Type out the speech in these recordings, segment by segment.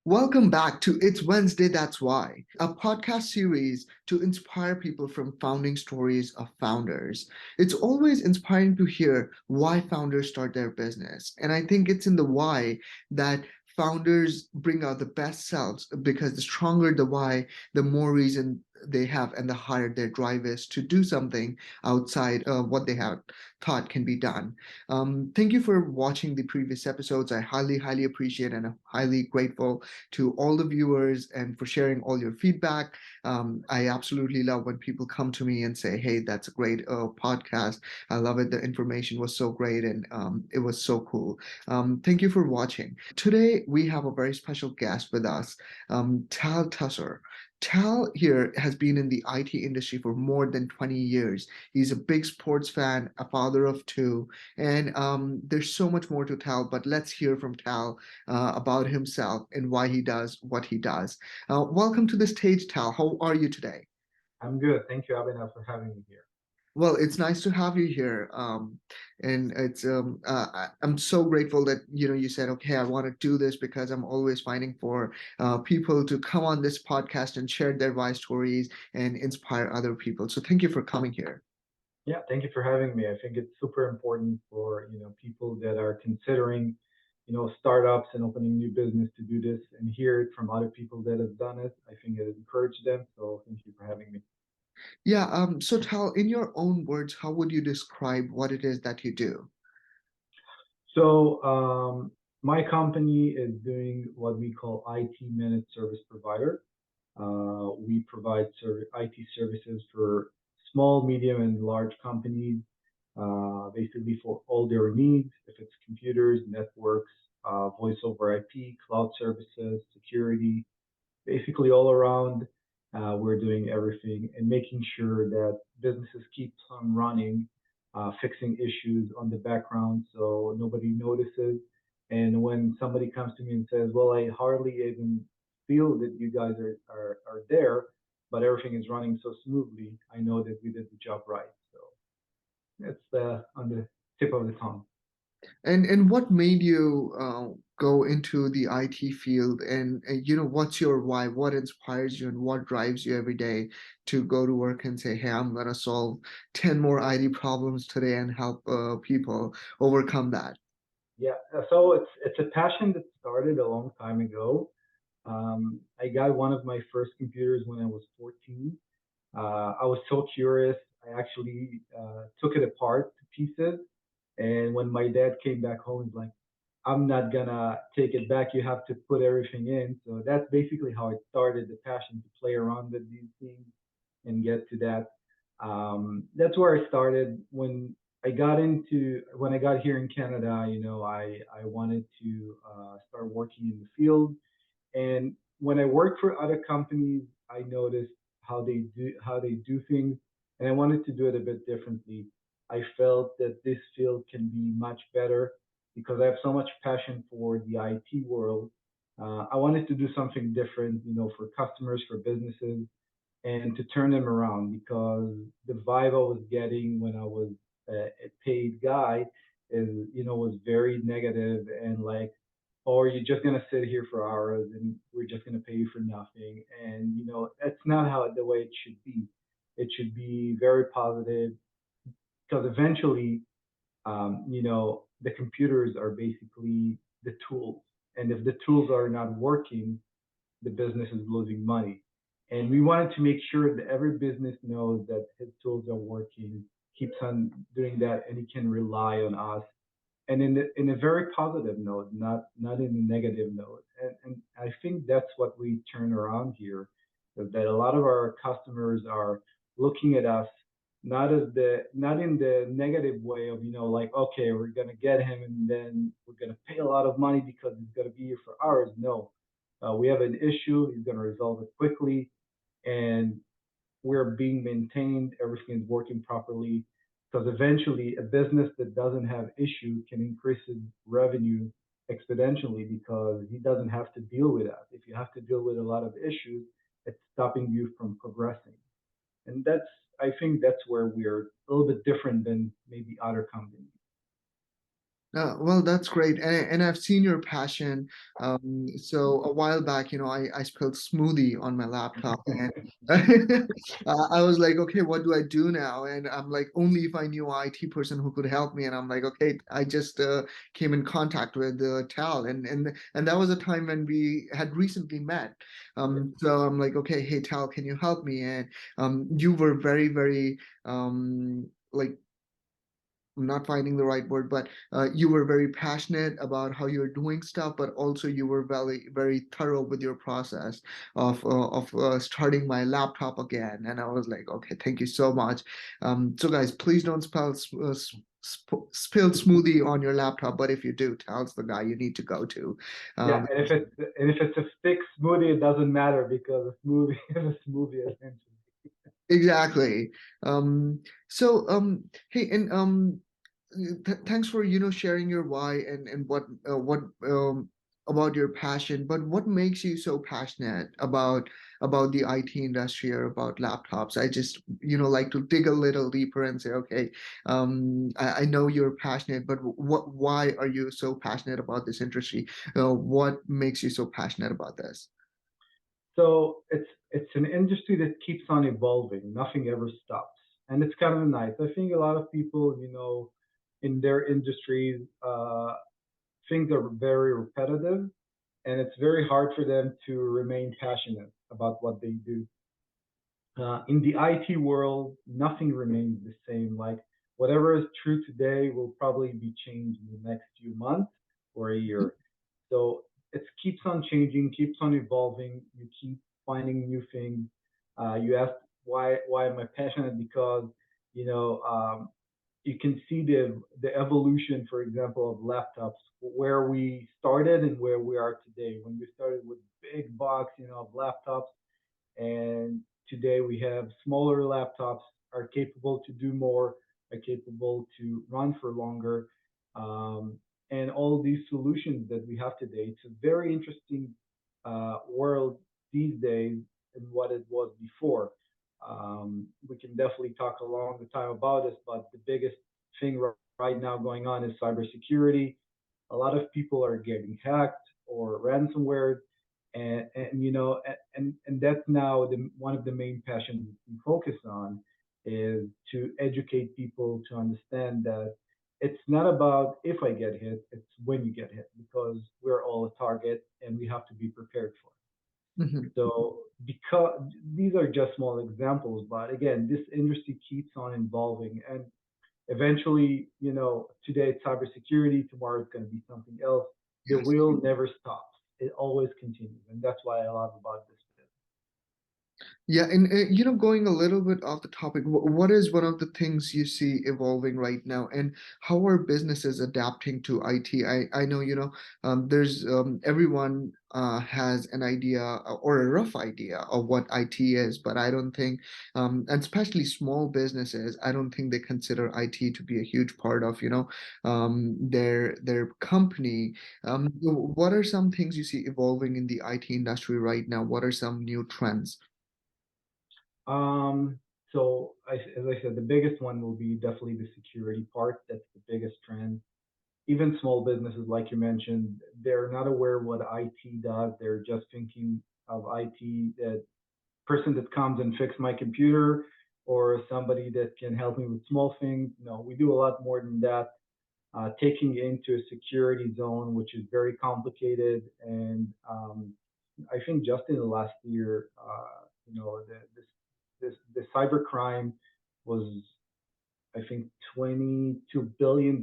Welcome back to It's Wednesday, That's Why, a podcast series to inspire people from founding stories of founders. It's always inspiring to hear why founders start their business. And I think it's in the why that founders bring out the best selves because the stronger the why, the more reason they have and the higher their drive is to do something outside of what they have thought can be done. Thank you for watching the previous episodes. I highly appreciate and I'm highly grateful to all the viewers and for sharing all your feedback. I absolutely love when people come to me and say, "Hey, that's a great podcast. I love it. The information was so great and it was so cool." Thank you for watching. Today, we have a very special guest with us, Tal Tsur. Tal here has been in the IT industry for more than 20 years. He's a big sports fan, a father of two, and there's so much more to tell, but let's hear from Tal about himself and why he does what he does. Welcome to the stage, Tal. How are you today? I'm good. Thank you, Abhinav, for having me here. Well, it's nice to have you here, and I'm so grateful that you said, okay, I want to do this because I'm always finding for people to come on this podcast and share their life stories and inspire other people. So thank you for coming here. Yeah, thank you for having me. I think it's super important for people that are considering startups and opening new business to do this and hear it from other people that have done it. I think it encouraged them. So thank you for having me. Yeah. So Tal, in your own words, how would you describe what it is that you do? So my company is doing what we call IT managed service provider. We provide IT services for small, medium, and large companies, basically for all their needs. If it's computers, networks, voice over IP, cloud services, security, basically all around. We're doing everything and making sure that businesses keep on running, fixing issues on the background so nobody notices. And when somebody comes to me and says, "Well, I hardly even feel that you guys are there, but everything is running so smoothly," I know that we did the job right. So that's on the tip of the tongue. And what made you go into the IT field? And what's your why? What inspires you and what drives you every day to go to work and say, "Hey, I'm gonna solve 10 more IT problems today and help people overcome that." Yeah, so it's a passion that started a long time ago. I got one of my first computers when I was 14. I was so curious. I actually took it apart to pieces. And when my dad came back home, he's like, "I'm not gonna take it back. You have to put everything in." So that's basically how it started, the passion to play around with these things and get to that. That's where I started. When I got here in Canada, I wanted to start working in the field. And when I worked for other companies, I noticed how they do things, and I wanted to do it a bit differently. I felt that this field can be much better because I have so much passion for the IT world. I wanted to do something different, for customers, for businesses, and to turn them around because the vibe I was getting when I was a paid guy was very negative and like, or you're just gonna sit here for hours and we're just gonna pay you for nothing. And that's not how the way it should be. It should be very positive because eventually, the computers are basically the tools, and if the tools are not working, the business is losing money. And we wanted to make sure that every business knows that his tools are working, keeps on doing that, and he can rely on us. And in a very positive note, not in a negative note. And I think that's what we turn around here, that a lot of our customers are looking at us not in the negative way of like, okay, we're gonna get him and then we're gonna pay a lot of money because he's gonna be here for hours. No, we have an issue. He's gonna resolve it quickly, and we're being maintained. Everything is working properly. Because eventually, a business that doesn't have issue can increase its revenue exponentially because he doesn't have to deal with that. If you have to deal with a lot of issues, it's stopping you from progressing. And I think that's where we're a little bit different than maybe other companies. Well, that's great, and I've seen your passion. So a while back, I spilled smoothie on my laptop, and I was like, okay, what do I do now? And I'm like, only if I knew an IT person who could help me. And I'm like, okay, I just came in contact with Tal, and that was a time when we had recently met. Yeah, So I'm like, okay, hey Tal, can you help me? And you were very, very like I'm not finding the right word, but you were very passionate about how you're doing stuff, but also you were very, very thorough with your process of starting my laptop again. And I was like, okay, thank you so much. So guys, please don't spill smoothie on your laptop, but if you do, Tal's the guy you need to go to. yeah, Um, and if it's a thick smoothie, it doesn't matter because a smoothie is a smoothie essentially. Exactly. Hey, and thanks for sharing your why and what about your passion. But what makes you so passionate about the IT industry or about laptops? I just like to dig a little deeper and say, okay, I know you're passionate, but why are you so passionate about this industry? What makes you so passionate about this? So it's an industry that keeps on evolving. Nothing ever stops, and it's kind of nice. I think a lot of people, in their industries, things are very repetitive, and it's very hard for them to remain passionate about what they do. In the IT world, nothing remains the same. Like whatever is true today will probably be changed in the next few months or a year. So it keeps on changing, keeps on evolving. You keep finding new things. You asked why am I passionate? Because you know you can see the evolution, for example, of laptops, where we started and where we are today. When we started with big box, of laptops, and today we have smaller laptops, are capable to do more, are capable to run for longer. Um, and all these solutions that we have today, it's a very interesting world these days than what it was before. We can definitely talk a long time about this, but the biggest thing right now going on is cybersecurity. A lot of people are getting hacked or ransomware, and that's now one of the main passions we focus on is to educate people to understand that it's not about if I get hit, it's when you get hit, because we're all a target and we have to be prepared for it. Mhm. So because these are just small examples, but again, this industry keeps on evolving, and eventually, today it's cybersecurity, tomorrow it's going to be something else. The Yes. wheel never stops. It always continues. And that's why I love about this business. Yeah, and going a little bit off the topic, what is one of the things you see evolving right now, and how are businesses adapting to IT? I know, there's everyone has an idea or a rough idea of what IT is, but I don't think, and especially small businesses, I don't think they consider IT to be a huge part of, their company. What are some things you see evolving in the IT industry right now? What are some new trends? Um, as I said, the biggest one will be definitely the security part. That's the biggest trend. Even small businesses, like you mentioned, they're not aware what IT does. They're just thinking of IT, that person that comes and fix my computer, or somebody that can help me with small things. No, we do a lot more than that. Taking it into a security zone, which is very complicated. And I think just in the last year, the cyber crime was, I think, $22 billion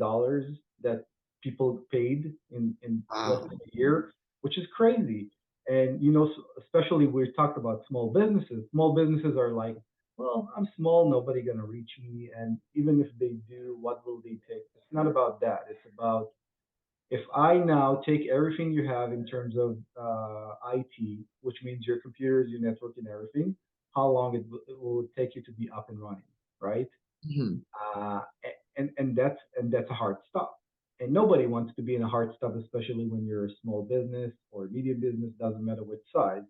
that people paid in less Wow. than a year, which is crazy. And especially we talked about small businesses. Small businesses are like, well, I'm small, nobody gonna reach me, and even if they do, what will they take? It's not about that. It's about, if I now take everything you have in terms of IT, which means your computers, your network, and everything, how long it will take you to be up and running, right? Mhm. uh, and that's a hard stop. And nobody wants to be in a hard stop, especially when you're a small business or a medium business, doesn't matter which size.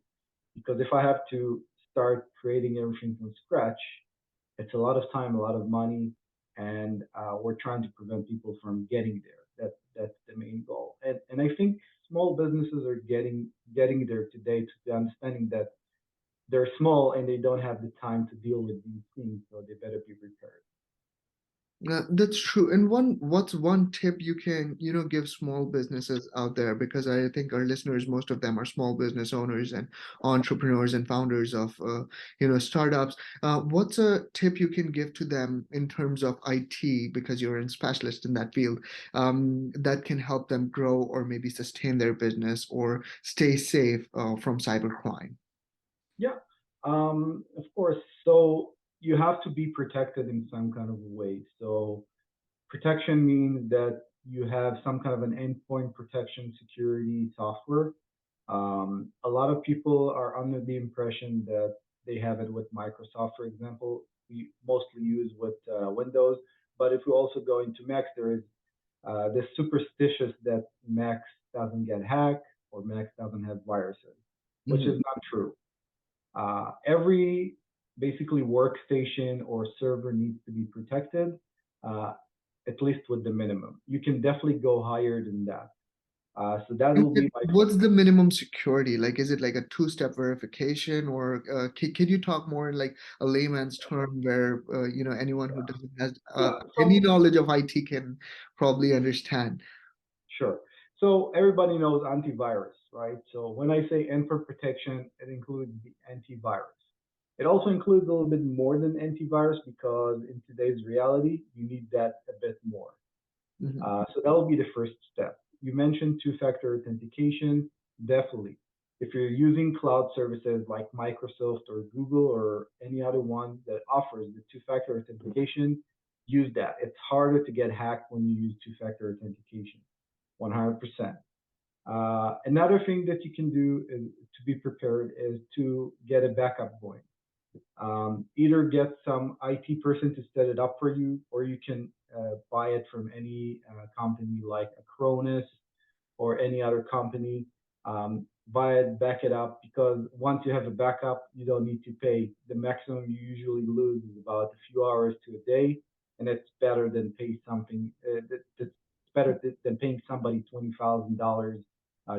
Because if I have to start creating everything from scratch, it's a lot of time, a lot of money, and we're trying to prevent people from getting there. That's the main goal. And I think small businesses are getting there today to the understanding that they're small and they don't have the time to deal with these things, so they better be prepared. That's true. And what's one tip you can, give small businesses out there? Because I think our listeners, most of them are small business owners and entrepreneurs and founders of, startups. What's a tip you can give to them in terms of IT, because you're a specialist in that field, that can help them grow or maybe sustain their business or stay safe, from cybercrime? Yeah, of course. So you have to be protected in some kind of way. So protection means that you have some kind of an endpoint protection security software. A lot of people are under the impression that they have it with Microsoft, for example. We mostly use with Windows, but if we also go into Macs, there is this superstitious that Macs doesn't get hacked or Macs doesn't have viruses, which is Mhm. not true. Every basically workstation or server needs to be protected, uh, at least with the minimum. You can definitely go higher than that. So that will be my What's the minimum security? Like, is it like a two-step verification, or can you talk more in like a layman's term where anyone who doesn't has yeah. any So knowledge of IT can probably understand? sure. So everybody knows antivirus, right? So when I say endpoint protection, it includes the antivirus. It also includes a little bit more than antivirus because in today's reality, you need that a bit more. Hmm. So that will be the first step. You mentioned two-factor authentication. Definitely. If you're using cloud services like Microsoft or Google or any other one that offers the two-factor authentication, use that. It's harder to get hacked when you use two-factor authentication. 100%. Another thing that you can do is, to be prepared is to get a backup going. Either get some IT person to set it up for you, or you can buy it from any company like Acronis or any other company. Buy it, back it up, because once you have a backup, you don't need to pay. The maximum you usually lose is about a few hours to a day, and it's better than pay something. That's better than paying somebody $20,000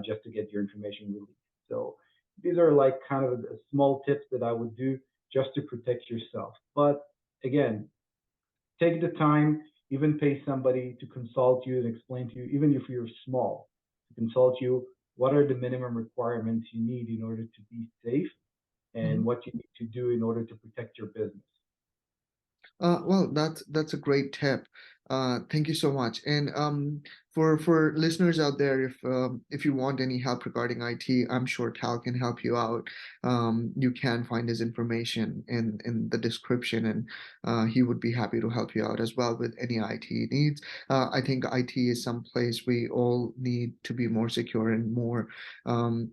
just to get your information released. So these are like kind of small tips that I would do just to protect yourself. But again, take the time, even pay somebody to consult you and explain to you, even if you're small, to consult you what are the minimum requirements you need in order to be safe and what you need to do in order to protect your business. Well, that's a great tip. Thank you so much. And for listeners out there, if you want any help regarding IT, I'm sure Tal can help you out. You can find his information in the description, and he would be happy to help you out as well with any IT needs. I think IT is some place we all need to be more secure and more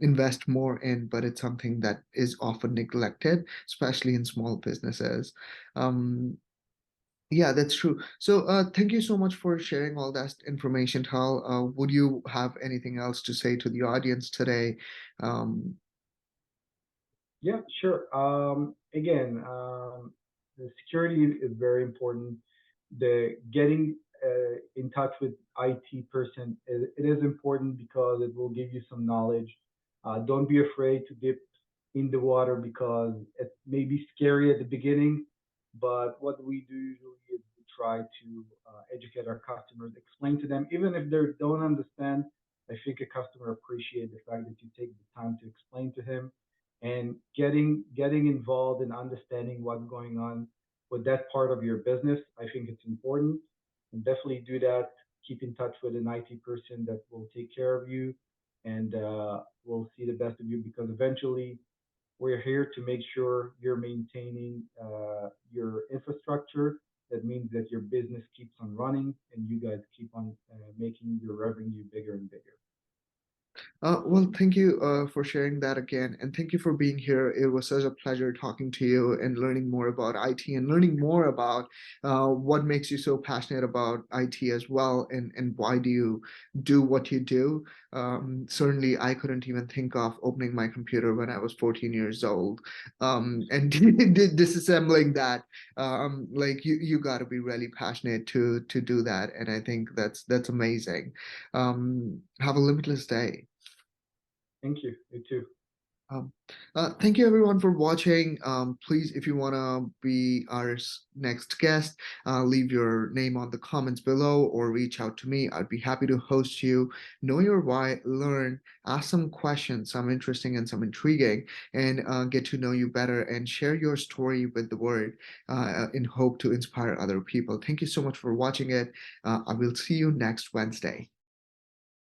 invest more in, but it's something that is often neglected, especially in small businesses. Um, yeah, that's true. So, thank you so much for sharing all that information, Tal. Would you have anything else to say to the audience today? Um, Yeah, sure. Again, the security is very important. The getting in touch with IT person, it is important because it will give you some knowledge. Don't be afraid to dip in the water because it may be scary at the beginning, but what we do usually is we try to educate our customers, explain to them, even if they don't understand. I think a customer appreciates the fact that you take the time to explain to him, and getting involved and understanding what's going on with that part of your business. I think it's important, and definitely do that. Keep in touch with an IT person that will take care of you, and will see the best of you, because eventually we're here to make sure you're maintaining your infrastructure. That means that your business keeps on running and you guys keep on making your revenue bigger and bigger. well, thank you for sharing that again, and thank you for being here. It was such a pleasure talking to you and learning more about IT and learning more about what makes you so passionate about IT as well, and why do you do what you do. Certainly, I couldn't even think of opening my computer when I was 14 years old, and disassembling that. Like you got to be really passionate to do that, and I think that's amazing. Have a limitless day. Thank you. You too. Um, Thank you everyone for watching. Please, if you want to be our next guest, leave your name on the comments below or reach out to me. I'd be happy to host you. Know your why, learn, ask some questions, some interesting and some intriguing, and get to know you better and share your story with the world in hope to inspire other people. Thank you so much for watching it. I will see you next Wednesday.